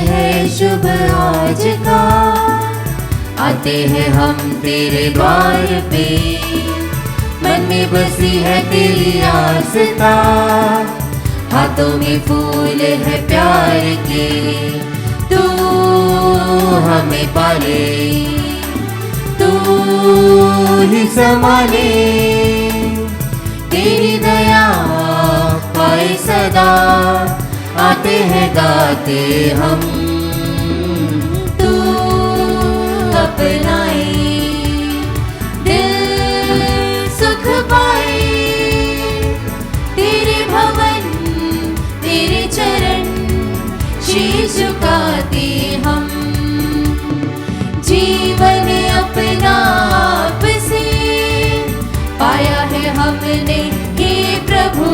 है शुभ आज का, आते हैं हम तेरे द्वार पे, मन में बसी है तेरी आस्था, हाथों में फूल है प्यार के, तू हमें पाले, तू ही संभाले, तेरी दया पाए सदा, आते हैं गाते हम, तू अपनाए, दिल सुख पाए, तेरे भवन तेरे चरण शीश झुकाते हम, जीवन अपना आप से पाया है हमने, हे प्रभु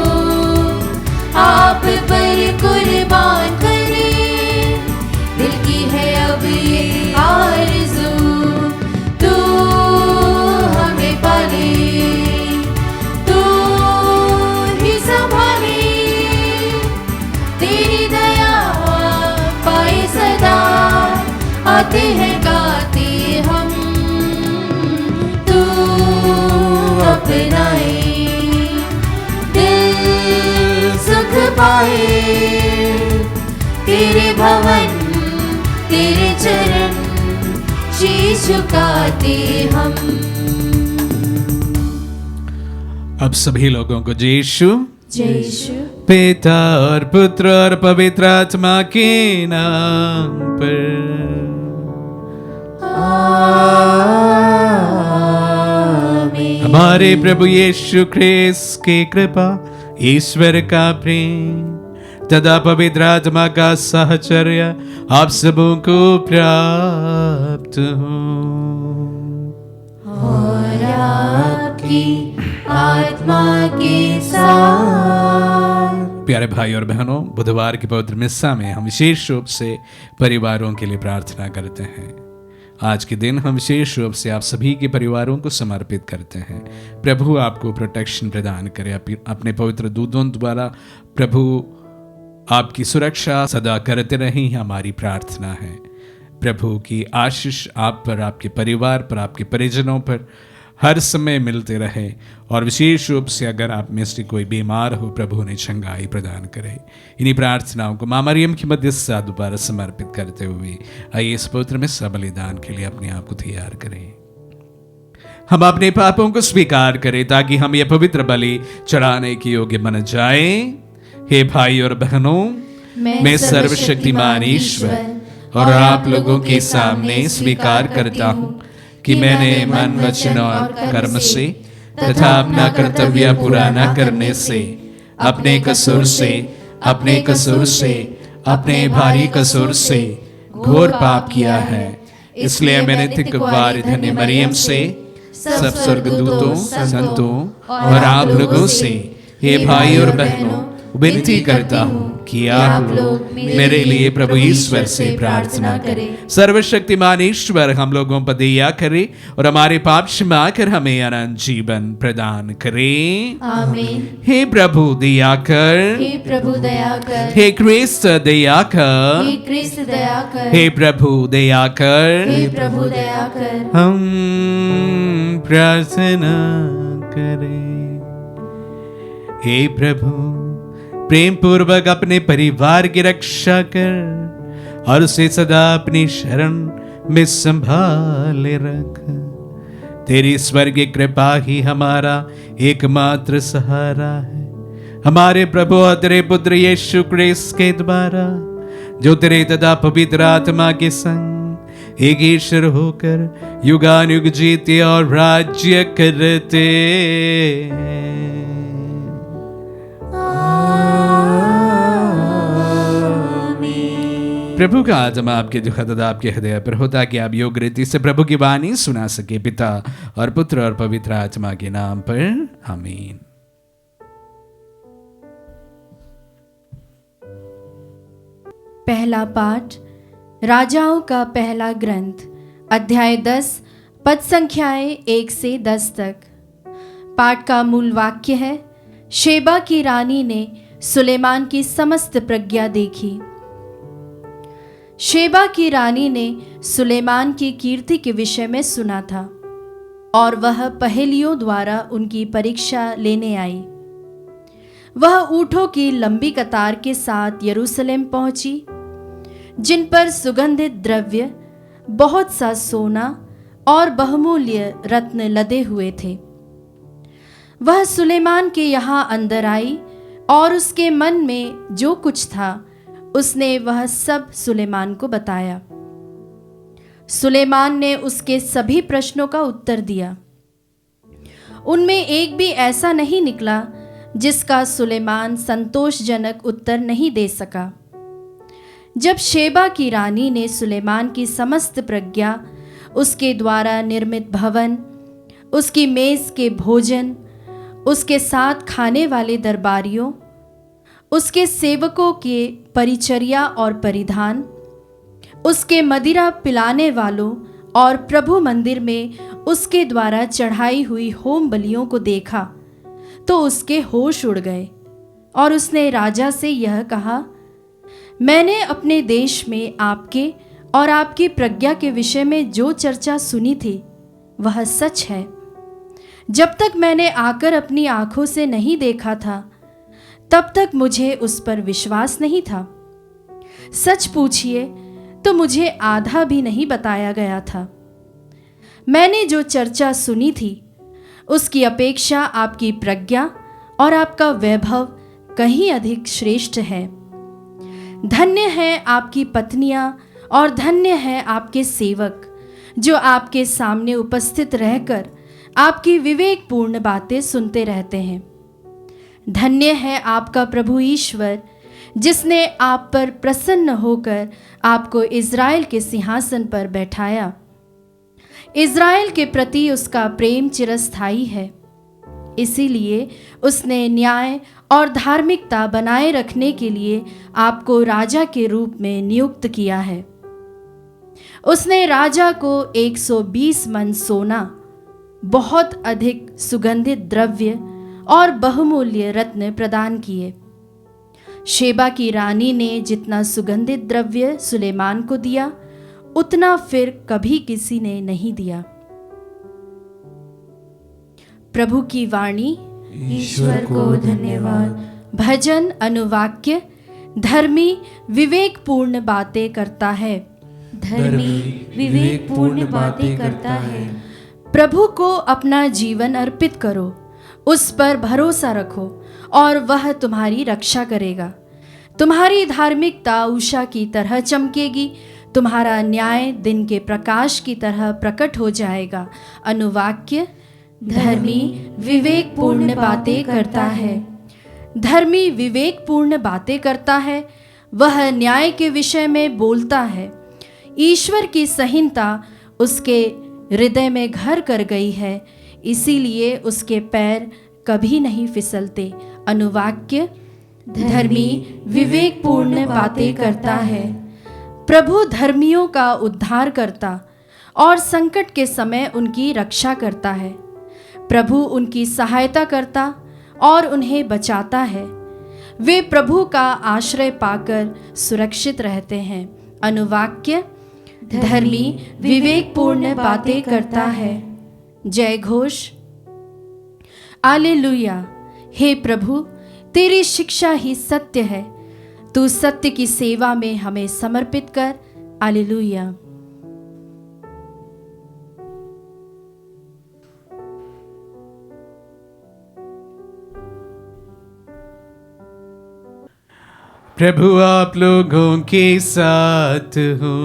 आप पर कुर्बान करे, दिल की है अब ये आरज़ू, तू हमें पाले, तू ही संभाले, तेरी दया पाए सदा, आते हैं गाते हम, तू अपनाए, दिल सुख पाए, तेरे भवन तेरे चरण शीश झुकाते हम। अब सभी लोगों को जय यीशु, जय यीशु। पिता और पुत्र और पवित्र आत्मा के नाम पर आमीन। हमारे प्रभु यीशु ख्रिस्त की कृपा, ईश्वर का प्रेम तथा पवित्र आत्मा का साहचर्य आप सबों को प्राप्त हो, और आपकी आत्मा के साथ। प्यारे भाई और बहनों, बुधवार की पवित्र मिस्सा में हम विशेष रूप से परिवारों के लिए प्रार्थना करते हैं। आज के दिन हम विशेष रूप से आप सभी के परिवारों को समर्पित करते हैं। प्रभु आपको प्रोटेक्शन प्रदान करे, अपने पवित्र दूतों द्वारा प्रभु आपकी सुरक्षा सदा करते रहें, हमारी प्रार्थना है। प्रभु की आशीष आप पर, आपके परिवार पर, आपके परिजनों पर हर समय मिलते रहे, और विशेष रूप से अगर आप में से कोई बीमार हो, प्रभु उन्हें चंगाई प्रदान करे। इन्हीं प्रार्थनाओं को मां मरियम की मध्यस्थता दोबारा समर्पित करते हुए आइए इस पवित्र में बलिदान के लिए अपने आप को तैयार करें। हम अपने पापों को स्वीकार करें ताकि हम ये पवित्र बलि चढ़ाने के योग्य बन जाए। हे भाई और बहनों, मैं सर्वशक्तिमान ईश्वर और आप लोगों के सामने स्वीकार करता हूँ कि मैंने मन, वचन और कर्म से तथा अपना कर्तव्य पूरा न करने से, अपने कसूर से, अपने भारी कसूर से घोर पाप किया है। इसलिए मैंने तिकवार धन्य मरियम से, सब स्वर्गदूतों, संतों और आप लोगों से, हे भाई और बहनों, विनती करता हूँ कि आप लोग मेरे लिए प्रभु ईश्वर से प्रार्थना करें। सर्वशक्तिमान ईश्वर हम लोगों पर दया करे और हमारे पाप क्षमा कर हमें अनंत जीवन प्रदान करे। आमीन। हे प्रभु दया कर, हे प्रभु दया कर, हे क्रिस्त दया कर, हे क्रिस्त दया कर, हे प्रभु दया कर, हे प्रभु दया कर। हम प्रार्थना करें। हे प्रभु, प्रेम पूर्वक अपने परिवार की रक्षा कर और उसे सदा अपनी शरण में संभाले रख। तेरी स्वर्गीय कृपा ही हमारा एकमात्र सहारा है। हमारे प्रभु और तेरे पुत्र यीशु ख्रिस्त के द्वारा, जो तेरे तथा पवित्र आत्मा के संग एक ईश्वर होकर युगानुयुग जीते और राज्य करते हैं। प्रभु का आत्मा आपके दुखद आपके हृदय पर हो, ताकि आप योग्य रीति से प्रभु की वाणी सुना सके। पिता और पुत्र और पवित्र आत्मा के नाम पर आमीन। पहला पाठ, राजाओं का पहला ग्रंथ, अध्याय 10, पद संख्याएं 1 से 10 तक। पाठ का मूल वाक्य है, शेबा की रानी ने सुलेमान की समस्त प्रज्ञा देखी। शेबा की रानी ने सुलेमान की कीर्ति के विषय में सुना था और वह पहेलियों द्वारा उनकी परीक्षा लेने आई। वह ऊँटों की लंबी कतार के साथ यरूशलेम पहुंची, जिन पर सुगंधित द्रव्य, बहुत सा सोना और बहुमूल्य रत्न लदे हुए थे। वह सुलेमान के यहाँ अंदर आई और उसके मन में जो कुछ था उसने वह सब सुलेमान को बताया। सुलेमान ने उसके सभी प्रश्नों का उत्तर दिया। उनमें एक भी ऐसा नहीं निकला जिसका सुलेमान संतोषजनक उत्तर नहीं दे सका। जब शेबा की रानी ने सुलेमान की समस्त प्रज्ञा, उसके द्वारा निर्मित भवन, उसकी मेज के भोजन, उसके साथ खाने वाले दरबारियों, उसके सेवकों के परिचर्या और परिधान, उसके मदिरा पिलाने वालों और प्रभु मंदिर में उसके द्वारा चढ़ाई हुई होम बलियों को देखा तो उसके होश उड़ गए और उसने राजा से यह कहा, मैंने अपने देश में आपके और आपकी प्रज्ञा के विषय में जो चर्चा सुनी थी वह सच है। जब तक मैंने आकर अपनी आंखों से नहीं देखा था तब तक मुझे उस पर विश्वास नहीं था। सच पूछिए तो मुझे आधा भी नहीं बताया गया था। मैंने जो चर्चा सुनी थी उसकी अपेक्षा आपकी प्रज्ञा और आपका वैभव कहीं अधिक श्रेष्ठ है। धन्य है आपकी पत्नियां और धन्य है आपके सेवक जो आपके सामने उपस्थित रहकर आपकी विवेकपूर्ण बातें सुनते रहते हैं। धन्य है आपका प्रभु ईश्वर जिसने आप पर प्रसन्न होकर आपको इज़राइल के सिंहासन पर बैठाया। इज़राइल के प्रति उसका प्रेम चिरस्थायी है, इसीलिए उसने न्याय और धार्मिकता बनाए रखने के लिए आपको राजा के रूप में नियुक्त किया है। उसने राजा को 120 मन सोना, बहुत अधिक सुगंधित द्रव्य और बहुमूल्य रत्न प्रदान किए। शेबा की रानी ने जितना सुगंधित द्रव्य सुलेमान को दिया उतना फिर कभी किसी ने नहीं दिया। प्रभु की वाणी। ईश्वर को धन्यवाद। भजन अनुवाक्य। धर्मी विवेकपूर्ण बातें करता है। धर्मी विवेकपूर्ण बातें करता है। प्रभु को अपना जीवन अर्पित करो, उस पर भरोसा रखो और वह तुम्हारी रक्षा करेगा। तुम्हारी धार्मिकता उषा की तरह चमकेगी, तुम्हारा न्याय दिन के प्रकाश की तरह प्रकट हो जाएगा। अनुवाक्य। धर्मी विवेकपूर्ण बातें करता है। धर्मी विवेकपूर्ण बातें करता है, वह न्याय के विषय में बोलता है। ईश्वर की संहिता उसके हृदय में घर कर गई है, इसीलिए उसके पैर कभी नहीं फिसलते। अनुवाक्य। धर्मी विवेकपूर्ण बातें करता है। प्रभु धर्मियों का उद्धार करता और संकट के समय उनकी रक्षा करता है। प्रभु उनकी सहायता करता और उन्हें बचाता है। वे प्रभु का आश्रय पाकर सुरक्षित रहते हैं। अनुवाक्य। धर्मी विवेकपूर्ण बातें करता है। जय घोष। आलेलुया। हे प्रभु, तेरी शिक्षा ही सत्य है। तू सत्य की सेवा में हमें समर्पित कर। आलेलुया। प्रभु आप लोगों के साथ हो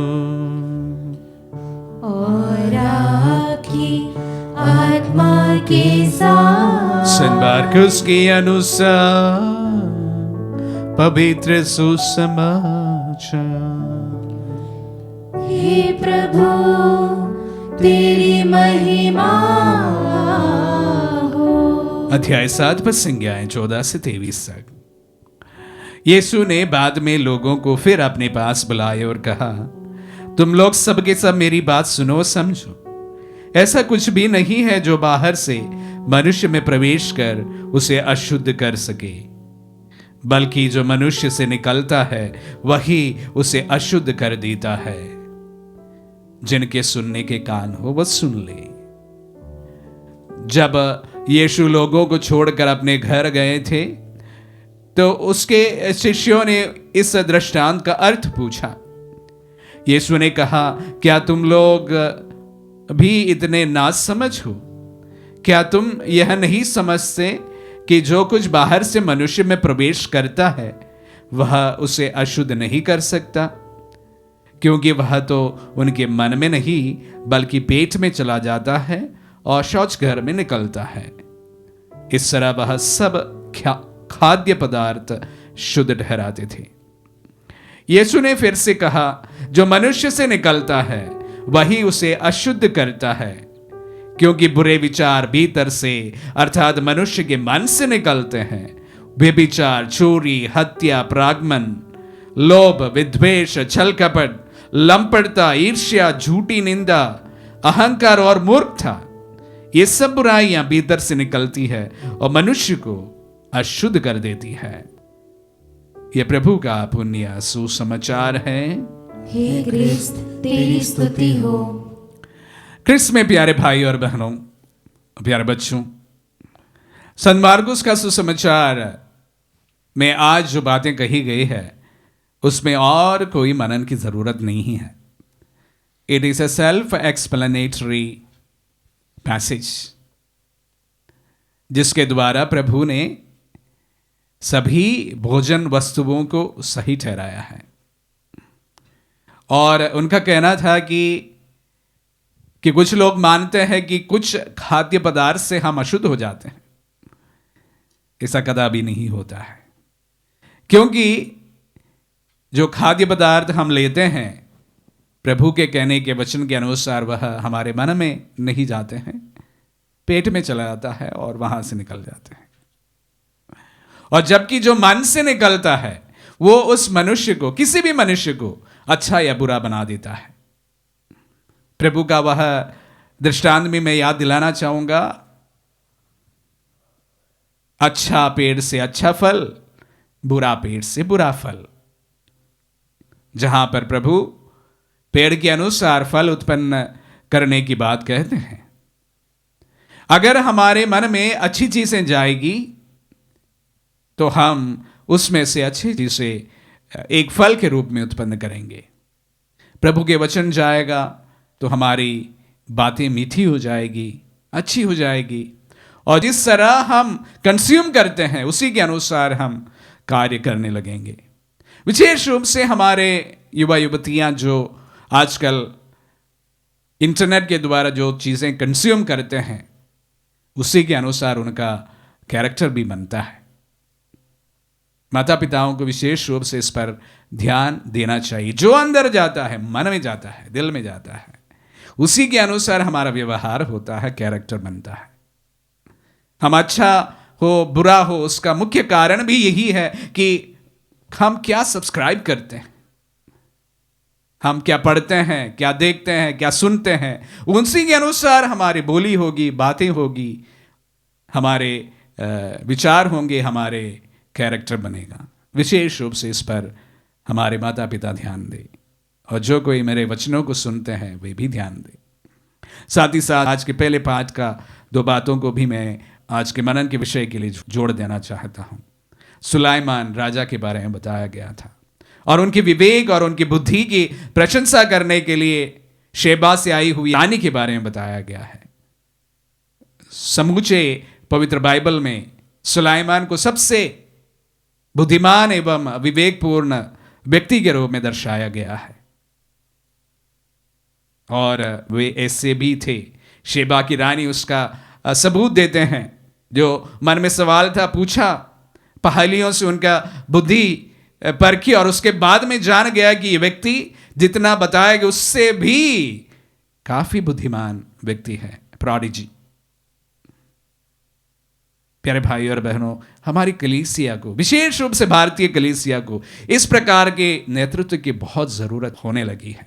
और आपकी आत्मा के साथ। संत मार्कुस के अनुसार पवित्र सुसमाचार। हे प्रभु, तेरी महिमा हो। अध्याय 7 पद संज्ञाएं 14 से 23 तक। यीशु ने बाद में लोगों को फिर अपने पास बुलाए और कहा, तुम लोग सब के सब मेरी बात सुनो, समझो। ऐसा कुछ भी नहीं है जो बाहर से मनुष्य में प्रवेश कर उसे अशुद्ध कर सके। बल्कि जो मनुष्य से निकलता है वही उसे अशुद्ध कर देता है। जिनके सुनने के कान हो वह सुन ले। जब यीशु लोगों को छोड़कर अपने घर गए थे तो उसके शिष्यों ने इस दृष्टांत का अर्थ पूछा। यीशु ने कहा, क्या तुम लोग भी इतने नासमझ हो? क्या तुम यह नहीं समझते कि जो कुछ बाहर से मनुष्य में प्रवेश करता है वह उसे अशुद्ध नहीं कर सकता, क्योंकि वह तो उनके मन में नहीं बल्कि पेट में चला जाता है और शौचघर में निकलता है। इस तरह वह सब खाद्य पदार्थ शुद्ध ठहराते थे। यीशु ने फिर से कहा, जो मनुष्य से निकलता है वही उसे अशुद्ध करता है, क्योंकि बुरे विचार भीतर से अर्थात मनुष्य के मन से निकलते हैं। व्यभिचार, चोरी, हत्या, प्रागमन, लोभ, विद्वेष, छल कपट, लंपटता, ईर्ष्या, झूठी निंदा, अहंकार और मूर्खता, ये सब बुराइयां भीतर से निकलती है और मनुष्य को अशुद्ध कर देती है। यह प्रभु का पुण्य सुसमाचार है। हे क्रिस्त, तेरी स्तुति हो। क्रिस्त में प्यारे भाई और बहनों, प्यारे बच्चों, संत मार्कुस का सुसमाचार में आज जो बातें कही गई है उसमें और कोई मनन की जरूरत नहीं है। It is a self explanatory passage, जिसके द्वारा प्रभु ने सभी भोजन वस्तुओं को सही ठहराया है। और उनका कहना था कि कुछ लोग मानते हैं कि कुछ खाद्य पदार्थ से हम अशुद्ध हो जाते हैं। ऐसा कदापि नहीं होता है, क्योंकि जो खाद्य पदार्थ हम लेते हैं प्रभु के कहने के वचन के अनुसार वह हमारे मन में नहीं जाते हैं, पेट में चला जाता है और वहां से निकल जाते हैं। और जबकि जो मन से निकलता है वो उस मनुष्य को, किसी भी मनुष्य को अच्छा या बुरा बना देता है। प्रभु का वह दृष्टांत में मैं याद दिलाना चाहूंगा, अच्छा पेड़ से अच्छा फल, बुरा पेड़ से बुरा फल। जहां पर प्रभु पेड़ के अनुसार फल उत्पन्न करने की बात कहते हैं। अगर हमारे मन में अच्छी चीजें जाएगी तो हम उसमें से अच्छी चीजें एक फल के रूप में उत्पन्न करेंगे। प्रभु के वचन जाएगा तो हमारी बातें मीठी हो जाएगी, अच्छी हो जाएगी, और जिस तरह हम कंज्यूम करते हैं उसी के अनुसार हम कार्य करने लगेंगे। विशेष रूप से हमारे युवा युवतियां जो आजकल इंटरनेट के द्वारा जो चीज़ें कंज्यूम करते हैं उसी के अनुसार उनका कैरेक्टर भी बनता है। माता पिताओं को विशेष रूप से इस पर ध्यान देना चाहिए। जो अंदर जाता है, मन में जाता है, दिल में जाता है, उसी के अनुसार हमारा व्यवहार होता है, कैरेक्टर बनता है। हम अच्छा हो बुरा हो, उसका मुख्य कारण भी यही है कि हम क्या सब्सक्राइब करते हैं, हम क्या पढ़ते हैं, क्या देखते हैं, क्या सुनते हैं, उसी के अनुसार हमारी बोली होगी, बातें होगी, हमारे विचार होंगे, हमारे कैरेक्टर बनेगा। विशेष रूप से इस पर हमारे माता पिता ध्यान दें, और जो कोई मेरे वचनों को सुनते हैं वे भी ध्यान दें। साथ ही साथ आज के पहले पाठ का 2 बातों को भी मैं आज के मनन के विषय के लिए जोड़ देना चाहता हूँ। सुलाइमान राजा के बारे में बताया गया था और उनके विवेक और उनकी बुद्धि की प्रशंसा करने के लिए शेबा से आई हुई रानी के बारे में बताया गया है। समूचे पवित्र बाइबल में सुलाइमान को सबसे बुद्धिमान एवं विवेकपूर्ण व्यक्ति के रूप में दर्शाया गया है, और वे ऐसे भी थे। शेबा की रानी उसका सबूत देते हैं। जो मन में सवाल था पूछा, पहाड़ियों से उनका बुद्धि परखी, और उसके बाद में जान गया कि ये व्यक्ति जितना बताया गया उससे भी काफी बुद्धिमान व्यक्ति है, प्रोडिजी। प्यारे भाई और बहनों, हमारी कलीसिया को, विशेष रूप से भारतीय कलीसिया को, इस प्रकार के नेतृत्व की बहुत जरूरत होने लगी है।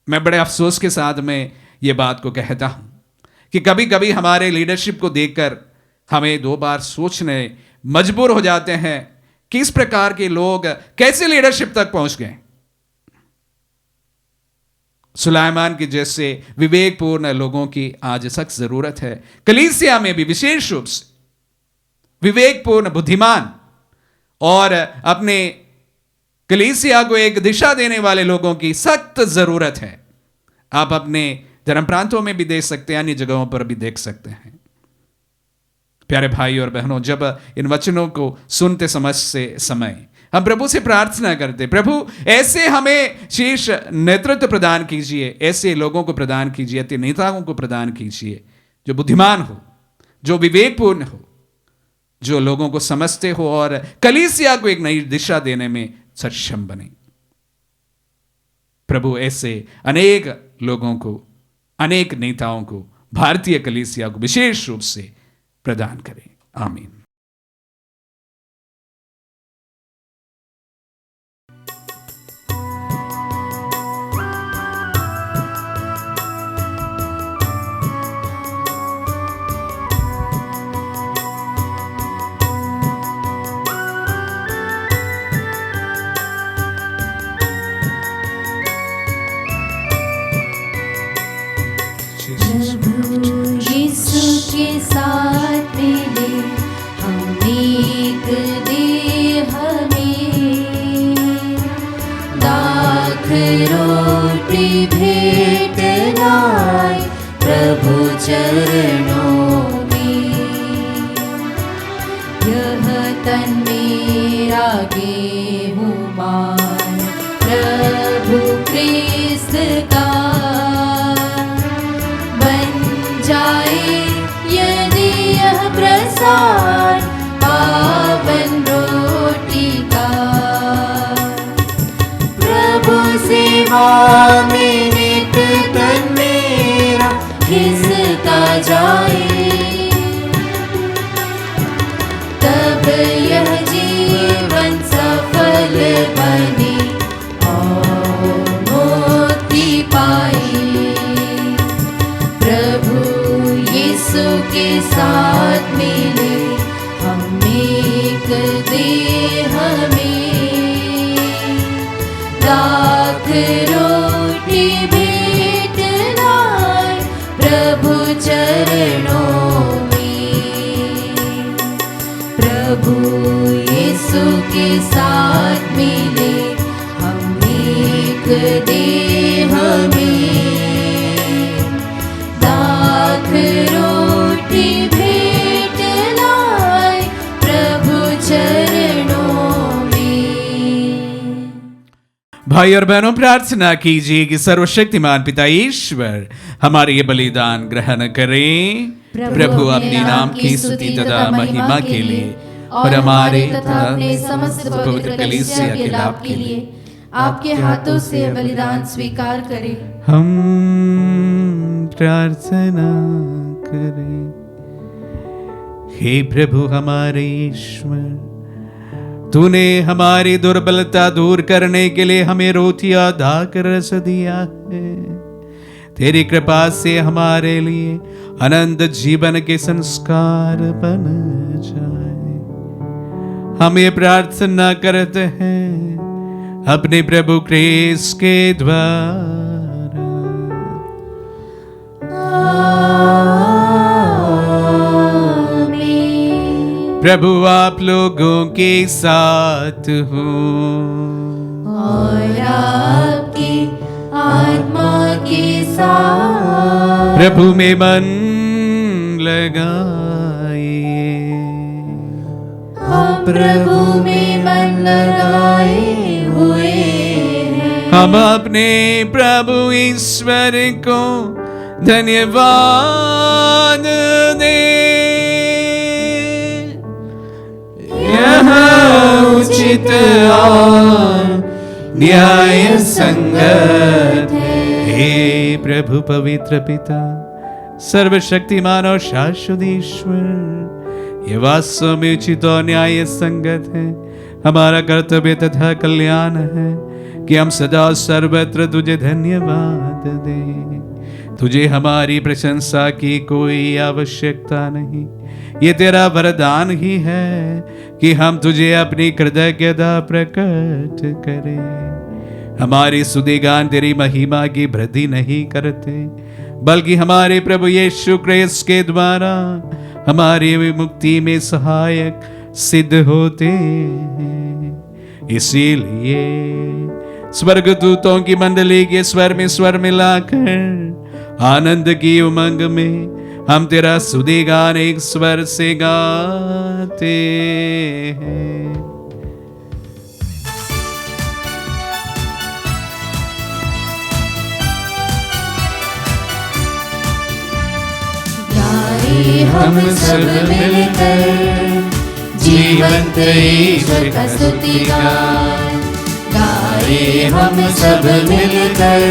मैं बड़े अफसोस के साथ में यह बात को कहता हूं कि कभी कभी हमारे लीडरशिप को देखकर हमें 2 बार सोचने मजबूर हो जाते हैं कि इस प्रकार के लोग कैसे लीडरशिप तक पहुंच गए। सुलाइमान के जैसे विवेकपूर्ण लोगों की आज सख्त जरूरत है। कलीसिया में भी विशेष रूप से विवेकपूर्ण, बुद्धिमान और अपने कलीसिया को एक दिशा देने वाले लोगों की सख्त जरूरत है। आप अपने धर्म प्रांतों में भी देख सकते हैं, अन्य जगहों पर भी देख सकते हैं। प्यारे भाई और बहनों, जब इन वचनों को सुनते समझते समय हम प्रभु से प्रार्थना करते, प्रभु ऐसे हमें शीर्ष नेतृत्व प्रदान कीजिए, ऐसे लोगों को प्रदान कीजिए, ऐसे नेताओं को प्रदान कीजिए जो बुद्धिमान हो, जो विवेकपूर्ण हो, जो लोगों को समझते हो और कलीसिया को एक नई दिशा देने में सक्षम बने। प्रभु ऐसे अनेक लोगों को, अनेक नेताओं को भारतीय कलीसिया को विशेष रूप से प्रदान करें। आमीन। यीशु के साथ मिले हम एक देह में, दाख रोटी भेंट लाए प्रभु चरणों में। यह तन मेरा गेहूं मान प्रभु क्रिस्त का जाए, यदि यह प्रसाद पावन रोटी का। प्रभु सेवा में नित तन मेरा खिसका जाए, तब यह जीवन सफल बने और मुक्ति पाए। यीशु के साथ मिले हम एक देह में, दाख रोटी भेंट लाए प्रभु चरणों में। प्रभु यीशु के साथ मिले हम एक देह में, रोटी भेंट लाए प्रभु चरणों में। भाई और बहनों, प्रार्थना कीजिए कि सर्वशक्तिमान पिता ईश्वर हमारे ये बलिदान ग्रहण करें। प्रभु अपने नाम की स्तुति तथा महिमा के लिए और हमारे तथा अपने समस्त पवित्र कलीसिया के लाभ के लिए आपके हाथों से बलिदान स्वीकार करें। हम प्रार्थना करें। हे प्रभु हमारे ईश्वर, तूने हमारी दुर्बलता दूर करने के लिए हमें रोटियां दाकर रस दिया है। तेरी कृपा से हमारे लिए अनंत जीवन के संस्कार बन जाए। हम ये प्रार्थना करते हैं अपने प्रभु क्रिस्त के द्वारा। प्रभु आप लोगों के साथ हो और आपकी आत्मा के साथ। प्रभु में मन लगाए। हम प्रभु में मन लगाए हुए हैं। हम अपने प्रभु ईश्वर को धन्यवाद दें। यह उचित और न्याय संगत है। हे प्रभु पवित्र पिता, सर्वशक्तिमान और शाश्वत ईश्वर, ये वास्तव में उचित और न्याय संगत है। हमारा कर्तव्य तथा कल्याण है कि हम सदा सर्वत्र तुझे धन्यवाद दें। तुझे हमारी प्रशंसा की कोई आवश्यकता नहीं। ये तेरा वरदान ही है कि हम तुझे अपनी कृतज्ञता प्रकट करें। हमारी स्तुतिगान तेरी महिमा की वृद्धि नहीं करते, बल्कि हमारे प्रभु यीशु क्रिस्त के द्वारा हमारी विमुक्ति में सहायक सिद्ध होते हैं। इसीलिए स्वर्गदूतों की मंडली के स्वर में स्वर मिलाकर आनंद की उमंग में हम तेरा स्तुतिगान एक स्वर से गाते हैं। गाए हम सब मिलकर जीवंत ईश्वर का स्तुतिगान। गाए हम सब मिलकर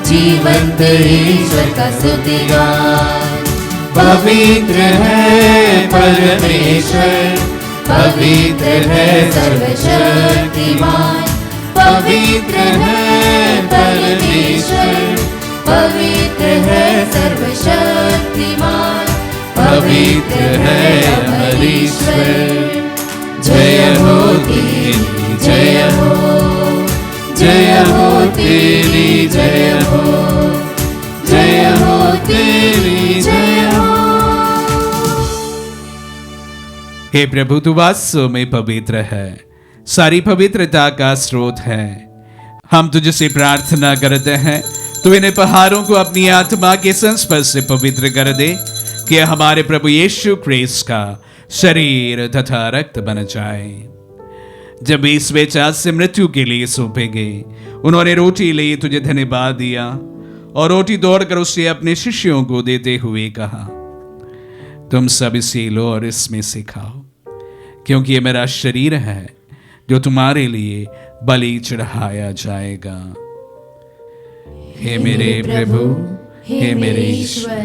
जीवंत ईश्वर का स्तुतिगान। पवित्र है परमेश्वर, पवित्र है सर्वशक्तिमान। पवित्र है परमेश्वर, पवित्र है सर्वशक्तिमान। पवित्र है अमर ईश्वर। जय हो तेरी जय हो, जय हो तेरी जय हो, जय हो तेरी जय हो। हे प्रभु, तू वास्तव में पवित्र है, सारी पवित्रता का स्रोत है। हम तुझसे प्रार्थना करते हैं, तू इन्हें पहाड़ों को अपनी आत्मा के संस्पर्श से पवित्र कर दे, कि हमारे प्रभु यीशु क्रिस्त का शरीर तथा रक्त बन जाए। जब इस बेचार से मृत्यु के लिए सौंपे गए, उन्होंने रोटी ली, तुझे धन्यवाद दिया और रोटी तोड़कर उसे अपने शिष्यों को देते हुए कहा, तुम सब इसे लो और इसमें से खाओ, क्योंकि ये मेरा शरीर है जो तुम्हारे लिए बलि चढ़ाया जाएगा। हे मेरे प्रभु, हे मेरे ईश्वर।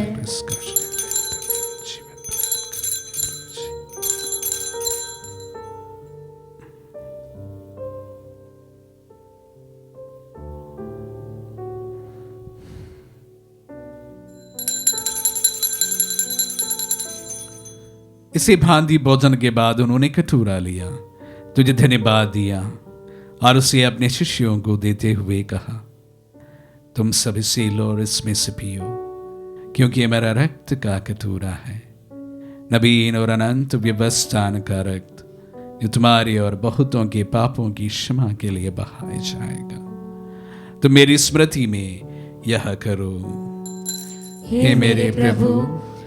इसे भांति भोजन के बाद उन्होंने कटोरा लिया, तुझे धन्यवाद दिया और उसे अपने शिष्यों को देते हुए कहा, तुम सब इसे लो और इसमें से पियो, क्योंकि ये मेरा रक्त का कटोरा है, नवीन और अनंत व्यवस्थान का रक्त, जो तुम्हारे और बहुतों के पापों की क्षमा के लिए बहाया जाएगा। तुम मेरी स्मृति में यह करो। हे मेरे प्रभु,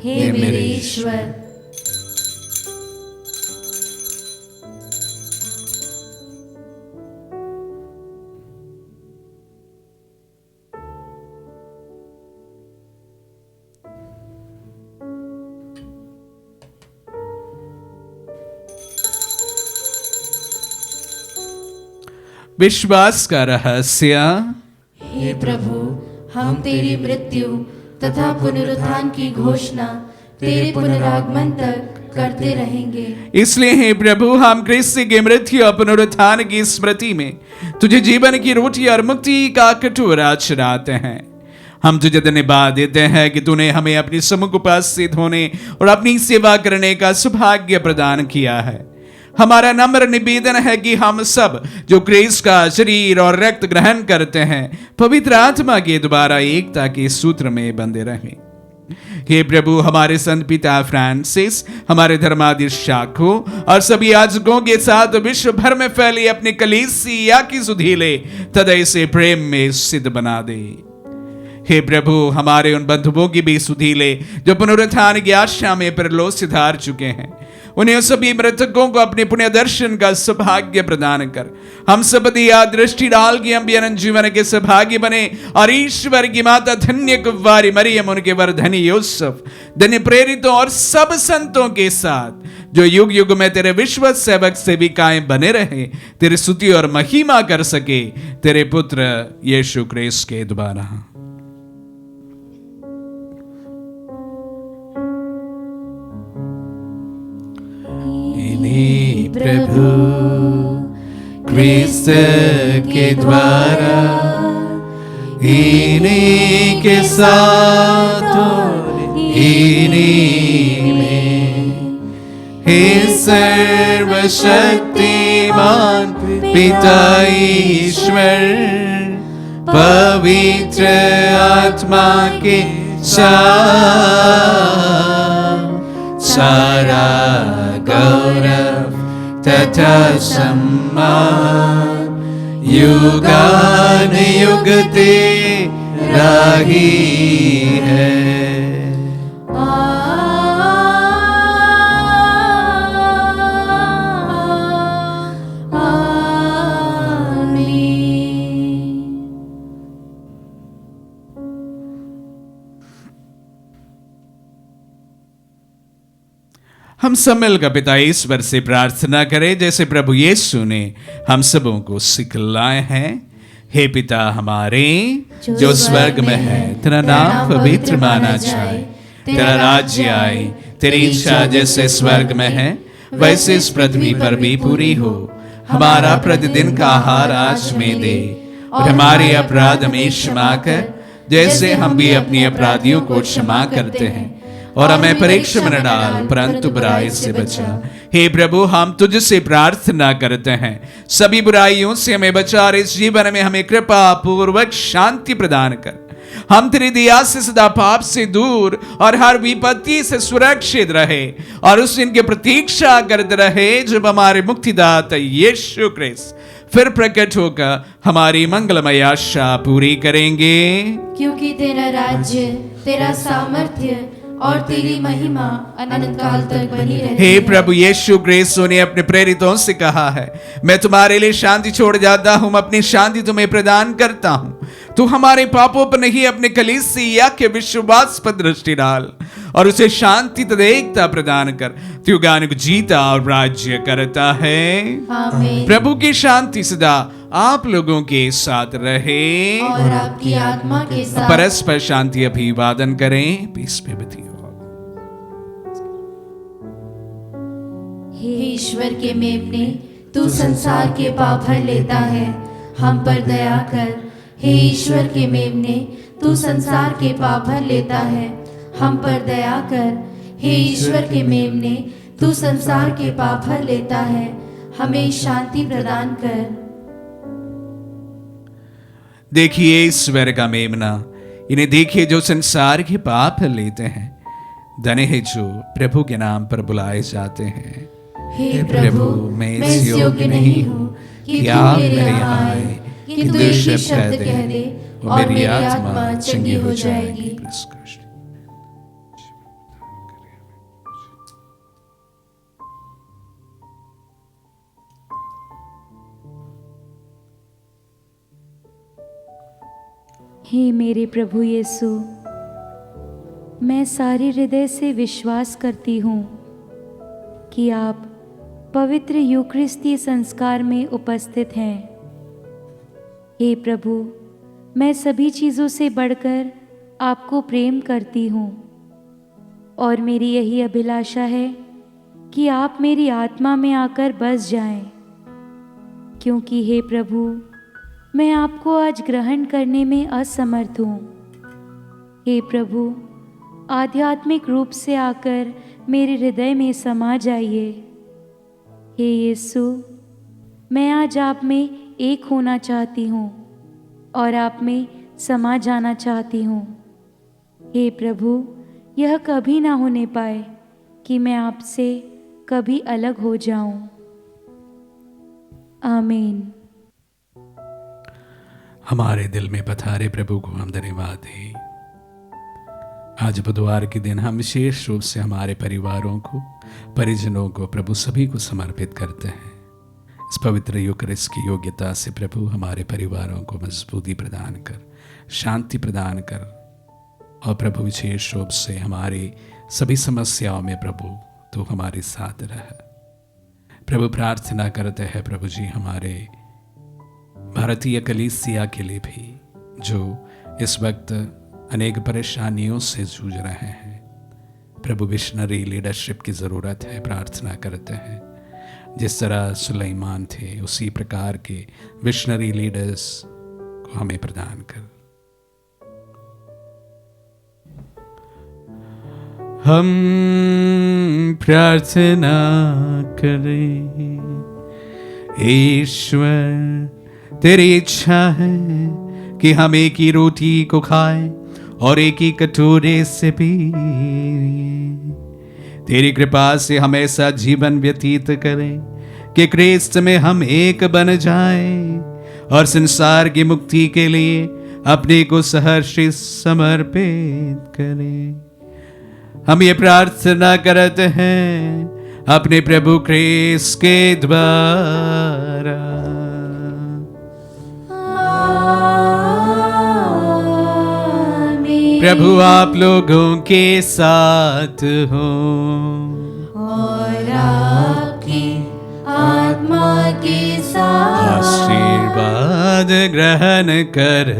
हे मेरे ईश्वर। विश्वास का रहस्य। हे प्रभु, हम तेरी मृत्यु तथा पुनरुत्थान की घोषणा तेरे पुनरागमन तक करते रहेंगे। इसलिए हे प्रभु, हम क्रिस्त की मृत्यु और पुनरुत्थान की स्मृति में तुझे जीवन की रोटी और मुक्ति का कटोरा चढ़ाते हैं। हम तुझे धन्यवाद देते हैं कि तूने हमें अपनी सम्मुख उपस्थित होने और अपनी सेवा करने का सौभाग्य प्रदान किया है। हमारा नम्र निवेदन है कि हम सब जो क्रिस्त का शरीर और रक्त ग्रहण करते हैं, पवित्र आत्मा के द्वारा एकता के सूत्र में बंधे रहें। हे प्रभु, हमारे संत पिता फ्रांसिस, हमारे धर्माधीशाखों और सभी याजकों के साथ विश्व भर में फैली अपनी कलीसिया की सुधीले तथा इसे प्रेम में सिद्ध बना दे। हे प्रभु, हमारे उन बंधुओं की भी सुधीले जो पुनरुत्थान की आशा में परलोक सिधार चुके हैं, उन्हें सभी मृतकों को अपने पुण्य दर्शन का सौभाग्य प्रदान कर हम सब दिया दृष्टि डाल के हम भी अनंत जीवन के सौभाग्य बने और ईश्वर की माता धन्य कुंवारी मरियम, उनके वर धन्य यूसुफ, धन्य प्रेरितों और सब संतों के साथ जो युग युग में तेरे विश्व सेवक सेविकाएं बने रहे, तेरी स्तुति और महिमा कर सके तेरे पुत्र यीशु क्रिस्त के द्वारा। प्रभु क्रिस्त के द्वारा इन्हीं के साथ और इन्हीं में, हे सर्वशक्तिमान पिता ईश्वर, पवित्र आत्मा के साथ सारा गौरव तथा सम्मान युगान युग तेरा ही है। हम सब मिलकर पिता ईश्वर से प्रार्थना करें जैसे प्रभु यीशु ने हम सबों को सिखलाए हैं। हे पिता हमारे जो स्वर्ग में है, तेरा नाम पवित्र माना जाए, तेरा राज्य आए, तेरी इच्छा जैसे स्वर्ग में है वैसे इस पृथ्वी पर भी पूरी हो। हमारा प्रतिदिन का आहार आज में दे, और हमारे अपराध हमें क्षमा कर जैसे हम भी अपने अपराधियों को क्षमा करते हैं, और हमें परीक्षा में न डाल परंतु बुराई से बचा। हे प्रभु हम तुझसे प्रार्थना करते हैं, सभी बुराइयों से हमें बचा और इस जीवन में हमें कृपा पूर्वक शांति प्रदान कर। हम तेरी दया से सदा पाप से दूर और हर विपत्ति से सुरक्षित रहे, और उस दिन की प्रतीक्षा करते रहे जब हमारे मुक्तिदाता यीशु क्रिस्त फिर प्रकट होकर हमारी मंगलमय आशा पूरी करेंगे। क्योंकि तेरा राज्य, तेरा सामर्थ्य और तेरी महिमा अनंत काल तक बनी रहती है। हे प्रभु यीशु क्रिस्त ने अपने प्रेरितों से कहा है, मैं तुम्हारे लिए शांति छोड़ जाता हूँ, अपनी शांति तुम्हें प्रदान करता हूँ। तू हमारे पापों पर नहीं अपने कलीसिया के विश्वास पर दृष्टि डाल और उसे शांति तथा एकता प्रदान कर। तू गान को जीता और राज्य करता है। आमीन। प्रभु की शांति सदा आप लोगों के साथ रहे और आपकी आत्मा के साथ। परस्पर शांति अभिवादन करें। पीस पे बतियो। हे ईश्वर के मेमने, तू संसार के पाप भर लेता है, हम पर दया कर। हे ईश्वर के मेमने, तू संसार के पाप भर लेता है, हम पर दया कर। हे ईश्वर के मेमने, तू संसार के पाप भर लेता है, हमें शांति प्रदान कर। देखिए ईश्वर का मेमना, इन्हें देखिए जो संसार के पाप लेते हैं। धन्य है जो प्रभु के नाम पर बुलाए जाते हैं। हे प्रभु, मैं इस योग्य नहीं हूँ कि आप मेरे यहाँ आए, किंतु एक ही शब्द कह दे और मेरी आत्मा चंगी हो जाएगी। हे मेरे प्रभु यीशु, मैं सारे हृदय से विश्वास करती हूँ कि आप पवित्र यूकरिस्तीय संस्कार में उपस्थित हैं। हे प्रभु, मैं सभी चीज़ों से बढ़कर आपको प्रेम करती हूँ, और मेरी यही अभिलाषा है कि आप मेरी आत्मा में आकर बस जाएं, क्योंकि हे प्रभु, मैं आपको आज ग्रहण करने में असमर्थ हूँ। हे प्रभु, आध्यात्मिक रूप से आकर मेरे हृदय में समा जाइए। हे यीशु, मैं आज आप में एक होना चाहती हूँ और आप में समा जाना चाहती हूँ। हे प्रभु, यह कभी ना होने पाए कि मैं आपसे कभी अलग हो जाऊं। आमीन। हमारे दिल में पधारे प्रभु को हम धन्यवाद दें। आज बुधवार के दिन हम विशेष रूप से हमारे परिवारों को, परिजनों को, प्रभु सभी को समर्पित करते हैं। इस पवित्र यूकरिस्ट की योग्यता से प्रभु हमारे परिवारों को मजबूती प्रदान कर, शांति प्रदान कर, और प्रभु विशेष रूप से हमारी सभी समस्याओं में प्रभु तो हमारे साथ रह। प्रभु प्रार्थना करते हैं प्रभु जी हमारे भारतीय कलीसिया के लिए भी, जो इस वक्त अनेक परेशानियों से जूझ रहे हैं। प्रभु मिशनरी लीडरशिप की ज़रूरत है। प्रार्थना करते हैं जिस तरह सुलेमान थे उसी प्रकार के मिशनरी लीडर्स को हमें प्रदान कर। हम प्रार्थना करें। ईश्वर, तेरी इच्छा है कि हम एक ही रोटी को खाएं और एक ही कटोरे से पिएं। तेरी कृपा से हम ऐसा जीवन व्यतीत करें कि क्रिस्त में हम एक बन जाएं और संसार की मुक्ति के लिए अपने को सहर्षि समर्पित करें। हम ये प्रार्थना करते हैं अपने प्रभु क्रिस्त के द्वारा। प्रभु आप लोगों के साथ हो और आपकी आत्मा के साथ। आशीर्वाद ग्रहण कर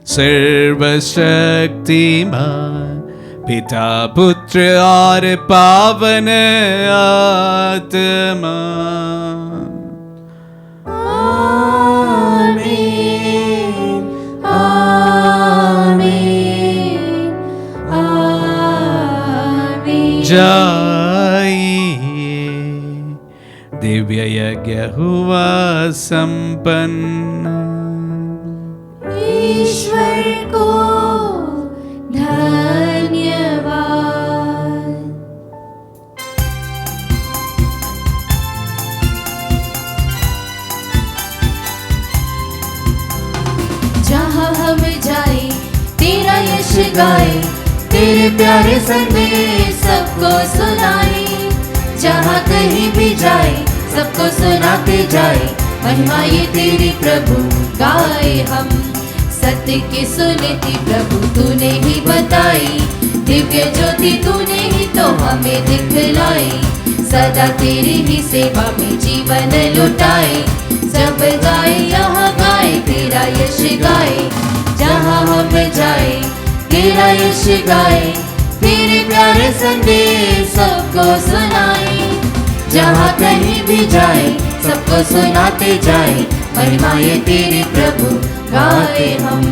सर्वशक्तिमान पिता पुत्र और पावन आत्मा। आमीन, आमीन, आमीन। जाइए, दिव्य यज्ञ हुआ संपन्न। ईश्वर को धन्यवाद। जहाँ हम जाए तेरा यश गाए, तेरे प्यारे संदेश सबको सुनाए। जहाँ कहीं भी जाए सबको सुनाते जाए, महिमा ये तेरी प्रभु गाए हम। सत्य की सुनीति प्रभु तूने ही बताई, दिव्य ज्योति तूने ही तो हमें दिखलाई। सदा तेरी ही सेवा में जीवन लुटाए, जब गाए यहाँ गाए तेरा यश गाए। जहाँ हम जाए तेरा यश गाए, तेरे प्यारे संदेश सबको सुनाए। जहाँ कहीं भी जाए सबको सुनाते जाए, महिमा ये तेरी प्रभु गाए हम।